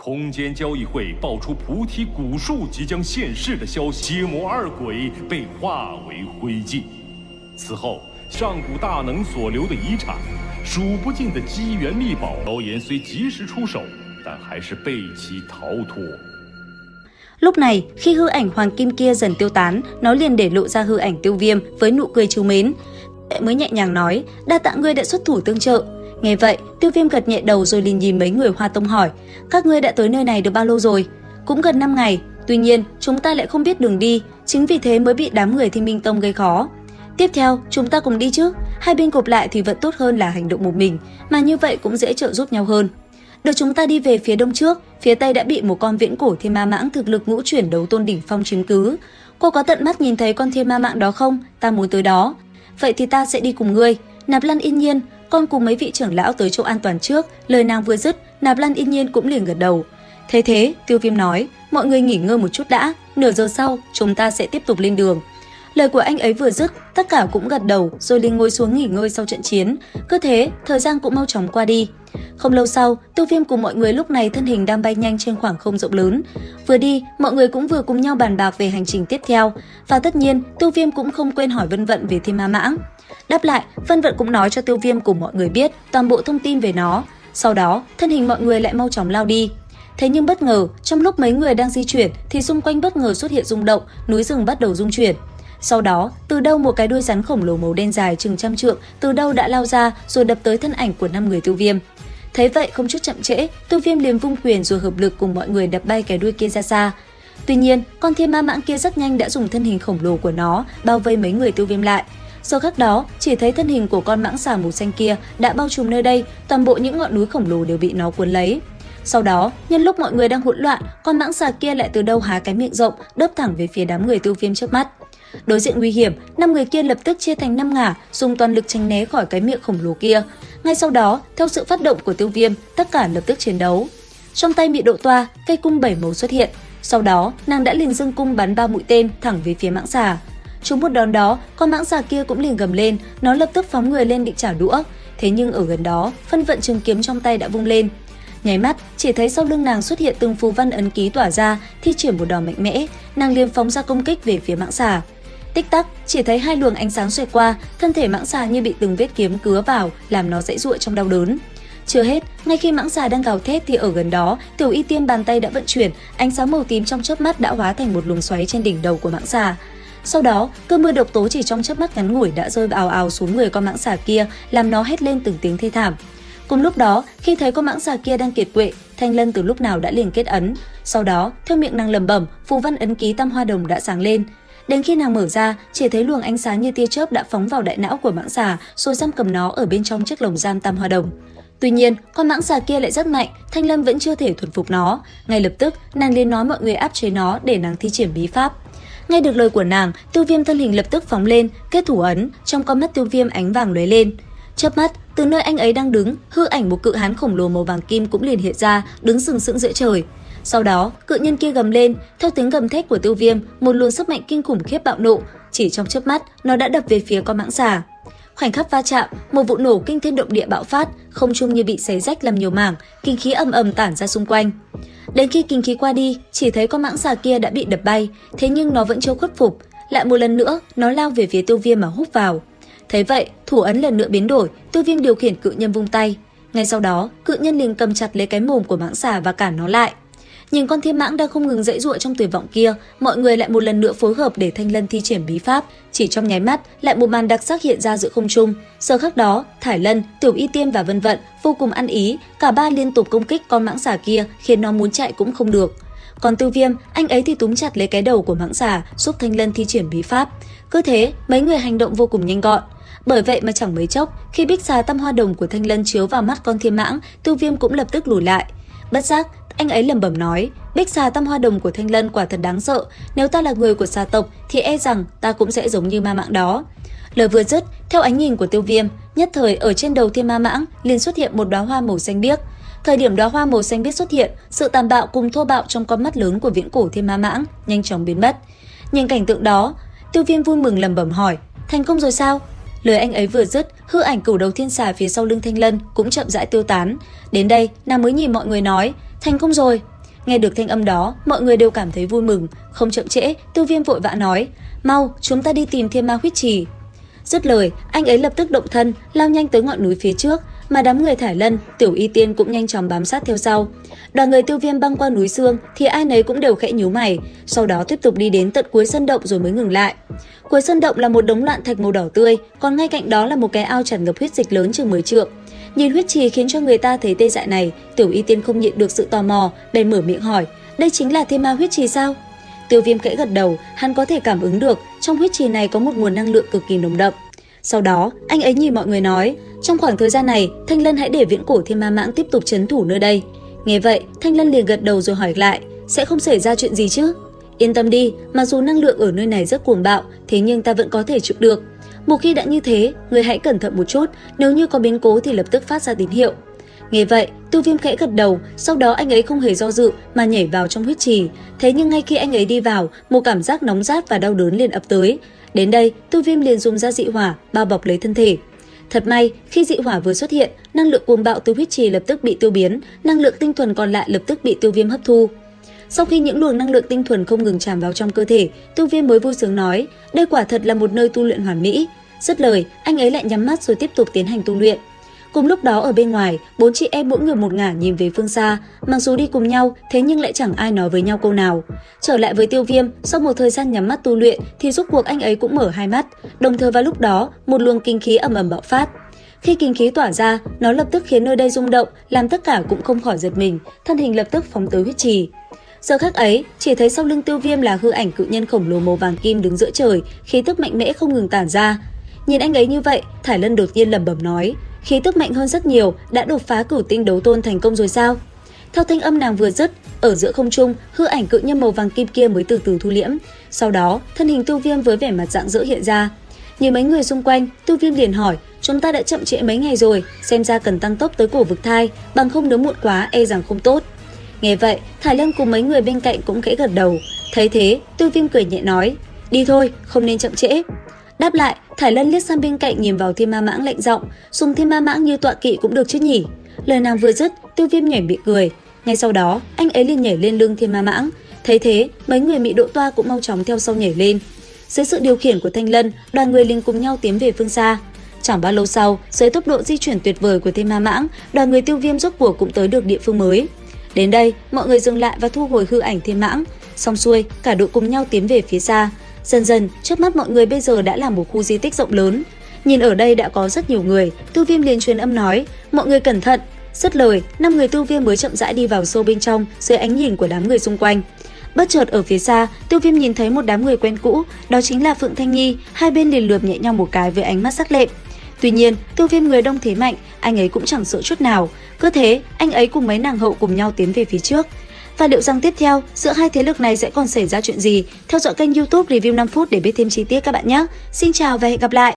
空间交易会爆出菩提古树即将现世的消息，阶魔二鬼被化为灰烬。此后，上古大能所留的遗产，数不尽的机缘秘宝，谣言虽及时出手，但还是被其逃脱。 Lúc này, khi hư ảnh hoàng kim kia dần tiêu tán, nó liền để lộ ra hư ảnh Tiêu Viêm với nụ cười trìu mến. Mới nhẹ nhàng nói, đa tạ ngươi đã xuất thủ tương trợ. Nghe vậy, Tiêu Viêm gật nhẹ đầu rồi liền nhìn mấy người Hoa Tông hỏi, các ngươi đã tới nơi này được bao lâu rồi? Cũng gần 5 ngày, tuy nhiên chúng ta lại không biết đường đi, chính vì thế mới bị đám người Thiên Minh Tông gây khó. Tiếp theo, chúng ta cùng đi chứ, hai bên gộp lại thì vẫn tốt hơn là hành động một mình, mà như vậy cũng dễ trợ giúp nhau hơn. Được chúng ta đi về phía đông trước, phía tây đã bị một con viễn cổ thiên ma mãng thực lực ngũ chuyển đấu tôn đỉnh phong chiếm cứ. Cô có tận mắt nhìn thấy con thiên ma mãng đó không? Ta muốn tới đó. Vậy thì ta sẽ đi cùng ngươi. Nạp Lan yên nhiên, con cùng mấy vị trưởng lão tới chỗ an toàn trước. Lời nàng vừa dứt, Nạp Lan yên nhiên cũng liền gật đầu. Thế, Tiêu Viêm nói, mọi người nghỉ ngơi một chút đã, nửa giờ sau chúng ta sẽ tiếp tục lên đường. Lời của anh ấy vừa dứt, tất cả cũng gật đầu rồi liền ngồi xuống nghỉ ngơi sau trận chiến. Cứ thế, thời gian cũng mau chóng qua đi. Không lâu sau, Tiêu Viêm cùng mọi người lúc này thân hình đang bay nhanh trên khoảng không rộng lớn. Vừa đi, mọi người cũng vừa cùng nhau bàn bạc về hành trình tiếp theo. Và tất nhiên, Tiêu Viêm cũng không quên hỏi Vân Vận về Thiên Ma Mãng. Đáp lại, Vân Vận cũng nói cho Tiêu Viêm cùng mọi người biết toàn bộ thông tin về nó. Sau đó, thân hình mọi người lại mau chóng lao đi. Thế nhưng bất ngờ, trong lúc mấy người đang di chuyển thì xung quanh bất ngờ xuất hiện rung động, núi rừng bắt đầu rung chuyển. Sau đó, từ đâu một cái đuôi rắn khổng lồ màu đen dài chừng trăm trượng từ đâu đã lao ra rồi đập tới thân ảnh của 5 người Tiêu Viêm. Thế vậy không chút chậm trễ, Tiêu Viêm liền vung quyền rồi hợp lực cùng mọi người đập bay cái đuôi kia ra xa. Tuy nhiên, con thiên ma mãng kia rất nhanh đã dùng thân hình khổng lồ của nó bao vây mấy người Tiêu Viêm lại. Sau khắc đó, chỉ thấy thân hình của con mãng xà màu xanh kia đã bao trùm nơi đây, toàn bộ những ngọn núi khổng lồ đều bị nó cuốn lấy. Sau đó, nhân lúc mọi người đang hỗn loạn, con mãng xà kia lại từ đâu há cái miệng rộng, đớp thẳng về phía đám người Tiêu Viêm trước mắt. Đối diện nguy hiểm, 5 người kia lập tức chia thành 5 ngả, dùng toàn lực tránh né khỏi cái miệng khổng lồ kia. Ngay sau đó, theo sự phát động của Tiêu Viêm, tất cả lập tức chiến đấu. Trong tay Mị Độ Toa, cây cung 7 màu xuất hiện. Sau đó, nàng đã liền dâng cung bắn 3 mũi tên thẳng về phía mãng xà. Trúng một đòn đó, con mãng xà kia cũng liền gầm lên, nó lập tức phóng người lên định trả đũa. Thế nhưng ở gần đó, Vân Vận trường kiếm trong tay đã vung lên. Nháy mắt, chỉ thấy sau lưng nàng xuất hiện từng phù văn ấn ký tỏa ra, thi triển một đòn mạnh mẽ, nàng liền phóng ra công kích về phía mãng xà. Tích tắc, chỉ thấy hai luồng ánh sáng xoẹt qua, thân thể mãng xà như bị từng vết kiếm cứa vào, làm nó giãy giụa trong đau đớn. Chưa hết, ngay khi mãng xà đang gào thét thì ở gần đó, Tiểu Y Tiên bàn tay đã vận chuyển, ánh sáng màu tím trong chớp mắt đã hóa thành một luồng xoáy trên đỉnh đầu của mãng xà. Sau đó, cơn mưa độc tố chỉ trong chớp mắt ngắn ngủi đã rơi ào ào xuống người con mãng xà kia, làm nó hét lên từng tiếng thê thảm. Cùng lúc đó, khi thấy con mãng xà kia đang kiệt quệ, Thanh Lân từ lúc nào đã liền kết ấn. Sau đó, theo miệng nàng lẩm bẩm, phù văn ấn ký tam hoa đồng đã sáng lên. Đến khi nàng mở ra, chỉ thấy luồng ánh sáng như tia chớp đã phóng vào đại não của mãng xà, rồi giam cầm nó ở bên trong chiếc lồng giam tam hoa đồng. Tuy nhiên, con mãng xà kia lại rất mạnh, Thanh Lâm vẫn chưa thể thuần phục nó. Ngay lập tức, nàng liền nói mọi người áp chế nó để nàng thi triển bí pháp. Nghe được lời của nàng, Tiêu Viêm thân hình lập tức phóng lên, kết thủ ấn, trong con mắt Tiêu Viêm ánh vàng lóe lên. Chớp mắt, từ nơi anh ấy đang đứng, hư ảnh một cự hán khổng lồ màu vàng kim cũng liền hiện ra, đứng sừng sững giữa trời. Sau đó, cự nhân kia gầm lên, theo tiếng gầm thét của Tiêu Viêm, một luồng sức mạnh kinh khủng khiếp bạo nộ, chỉ trong chớp mắt, nó đã đập về phía con mãng xà. Khoảnh khắc va chạm, một vụ nổ kinh thiên động địa bạo phát, không trung như bị xé rách làm nhiều mảng, kinh khí ầm ầm tản ra xung quanh. Đến khi kinh khí qua đi, chỉ thấy con mãng xà kia đã bị đập bay, thế nhưng nó vẫn chưa khuất phục, lại một lần nữa, nó lao về phía Tiêu Viêm mà húc vào. Thấy vậy, thủ ấn lần nữa biến đổi, Tiêu Viêm điều khiển cự nhân vung tay. Ngay sau đó, cự nhân liền cầm chặt lấy cái mồm của mãng xà và cản nó lại. Nhìn con thiên mãng đang không ngừng giãy giụa trong tuyệt vọng kia, mọi người lại một lần nữa phối hợp để Thanh Lân thi triển bí pháp. Chỉ trong nháy mắt, lại một màn đặc sắc hiện ra giữa không trung. Giờ khắc đó, Thải Lân, Tiểu Y Tiên và Vân Vận vô cùng ăn ý, cả ba liên tục công kích con mãng xà kia, khiến nó muốn chạy cũng không được. Còn Tiêu Viêm, anh ấy thì túm chặt lấy cái đầu của mãng xà, giúp Thanh Lân thi triển bí pháp. Cứ thế, mấy người hành động vô cùng nhanh gọn. Bởi vậy mà chẳng mấy chốc, khi bích xà tam hoa đồng của Thanh Lân chiếu vào mắt con thiên mãng, Tiêu Viêm cũng lập tức lùi lại. Bất giác, anh ấy lẩm bẩm nói, bích xà tam hoa đồng của Thanh Lân quả thật đáng sợ, nếu ta là người của xà tộc thì e rằng ta cũng sẽ giống như ma mãng đó. Lời vừa dứt, theo ánh nhìn của Tiêu Viêm, nhất thời ở trên đầu thiên ma mãng liền xuất hiện một đóa hoa màu xanh biếc. Thời điểm đóa hoa màu xanh biếc xuất hiện, sự tàn bạo cùng thô bạo trong con mắt lớn của viễn cổ thiên ma mãng nhanh chóng biến mất. Nhìn cảnh tượng đó, Tiêu Viêm vui mừng lẩm bẩm hỏi, thành công rồi sao? Lời anh ấy vừa dứt, hư ảnh cửu đầu thiên xà phía sau lưng Thanh Lân cũng chậm rãi tiêu tán. Đến đây, nàng mới nhìn mọi người nói, thành công rồi. Nghe được thanh âm đó, mọi người đều cảm thấy vui mừng. Không chậm trễ, Tiêu Viêm vội vã nói: "Mau, chúng ta đi tìm Thiên Ma huyết trì." Dứt lời, anh ấy lập tức động thân, lao nhanh tới ngọn núi phía trước, mà đám người Thải Lân, Tiểu Y Tiên cũng nhanh chóng bám sát theo sau. Đoàn người Tiêu Viêm băng qua núi Sương thì ai nấy cũng đều khẽ nhíu mày, sau đó tiếp tục đi đến tận cuối sân động rồi mới ngừng lại. Cuối sân động là một đống loạn thạch màu đỏ tươi, còn ngay cạnh đó là một cái ao tràn ngập huyết dịch lớn chừng 10 trượng. Nhìn huyết trì khiến cho người ta thấy tê dại này, Tiểu Y Tiên không nhịn được sự tò mò, bèn mở miệng hỏi: "Đây chính là Thiên Ma huyết trì sao?" Tiêu Viêm khẽ gật đầu, hắn có thể cảm ứng được trong huyết trì này có một nguồn năng lượng cực kỳ nồng đậm. Sau đó, anh ấy nhìn mọi người nói: "Trong khoảng thời gian này, Thanh Lân hãy để Viễn Cổ Thiên Ma Mãng tiếp tục trấn thủ nơi đây." Nghe vậy, Thanh Lân liền gật đầu rồi hỏi lại: "Sẽ không xảy ra chuyện gì chứ?" "Yên tâm đi, mặc dù năng lượng ở nơi này rất cuồng bạo, thế nhưng ta vẫn có thể chịu được. Một khi đã như thế, người hãy cẩn thận một chút, nếu như có biến cố thì lập tức phát ra tín hiệu." Nghe vậy, Tiêu Viêm khẽ gật đầu, sau đó anh ấy không hề do dự mà nhảy vào trong huyết trì. Thế nhưng ngay khi anh ấy đi vào, một cảm giác nóng rát và đau đớn liền ập tới. Đến đây, Tiêu Viêm liền dùng ra dị hỏa bao bọc lấy thân thể. Thật may, khi dị hỏa vừa xuất hiện, năng lượng cuồng bạo từ huyết trì lập tức bị tiêu biến, năng lượng tinh thuần còn lại lập tức bị Tiêu Viêm hấp thu. Sau khi những luồng năng lượng tinh thuần không ngừng tràn vào trong cơ thể, Tiêu Viêm mới vui sướng nói: "Đây quả thật là một nơi tu luyện hoàn mỹ." Dứt lời, anh ấy lại nhắm mắt rồi tiếp tục tiến hành tu luyện. Cùng lúc đó ở bên ngoài, 4 chị em mỗi người một ngả nhìn về phương xa, mặc dù đi cùng nhau, thế nhưng lại chẳng ai nói với nhau câu nào. Trở lại với Tiêu Viêm, sau một thời gian nhắm mắt tu luyện thì rốt cuộc anh ấy cũng mở hai mắt, đồng thời vào lúc đó, một luồng kinh khí ầm ầm bạo phát. Khi kinh khí tỏa ra, nó lập tức khiến nơi đây rung động, làm tất cả cũng không khỏi giật mình, thân hình lập tức phóng tới huyết trì. Giờ khắc ấy, chỉ thấy sau lưng Tiêu Viêm là hư ảnh cự nhân khổng lồ màu vàng kim đứng giữa trời, khí tức mạnh mẽ không ngừng tản ra. Nhìn anh ấy như vậy, Thải Lân đột nhiên lẩm bẩm nói: "Khí tức mạnh hơn rất nhiều, đã đột phá cửu tinh đấu tôn thành công rồi sao?" Theo thanh âm nàng vừa dứt, ở giữa không trung, hư ảnh cự nhân màu vàng kim kia mới từ từ thu liễm. Sau đó, thân hình Tiêu Viêm với vẻ mặt rạng rỡ hiện ra. Nhìn mấy người xung quanh, Tiêu Viêm liền hỏi: "Chúng ta đã chậm trễ mấy ngày rồi, xem ra cần tăng tốc tới cổ vực thai, bằng không nếu muộn quá e rằng không tốt." Nghe vậy, Thải Lân cùng mấy người bên cạnh cũng khẽ gật đầu. Thấy thế, Tiêu Viêm cười nhẹ nói: "Đi thôi, không nên chậm trễ." Đáp lại, Thải Lân liếc sang bên cạnh nhìn vào Thiên Ma Mãng lạnh giọng: "Dùng Thiên Ma Mãng như tọa kỵ cũng được chứ nhỉ?" Lời nàng vừa dứt, Tiêu Viêm nhảy miệng cười. Ngay sau đó, anh ấy liền nhảy lên lưng Thiên Ma Mãng. Thấy thế, mấy người Mị Độ Toa cũng mau chóng theo sau nhảy lên. Dưới sự điều khiển của Thanh Lân, đoàn người liền cùng nhau tiến về phương xa. Chẳng bao lâu sau, dưới tốc độ di chuyển tuyệt vời của Thiên Ma Mãng, đoàn người Tiêu Viêm rốt cuộc cũng tới được địa phương mới. Đến đây, mọi người dừng lại và thu hồi hư ảnh Thiên Mãng. Xong xuôi, cả đội cùng nhau tiến về phía xa. Dần dần, trước mắt mọi người bây giờ đã là một khu di tích rộng lớn. Nhìn ở đây đã có rất nhiều người, Tiêu Viêm liền truyền âm nói: "Mọi người cẩn thận." Dứt lời, 5 người Tiêu Viêm mới chậm rãi đi vào sâu bên trong dưới ánh nhìn của đám người xung quanh. Bất chợt ở phía xa, Tiêu Viêm nhìn thấy một đám người quen cũ, đó chính là Phượng Thanh Nhi, hai bên liền lườm nhẹ nhau một cái với ánh mắt sắc lẹm. Tuy nhiên, Tiêu Viêm người đông thế mạnh, anh ấy cũng chẳng sợ chút nào. Cứ thế, anh ấy cùng mấy nàng hậu cùng nhau tiến về phía trước. Và liệu rằng tiếp theo, giữa hai thế lực này sẽ còn xảy ra chuyện gì? Theo dõi kênh YouTube Review 5 phút để biết thêm chi tiết các bạn nhé. Xin chào và hẹn gặp lại!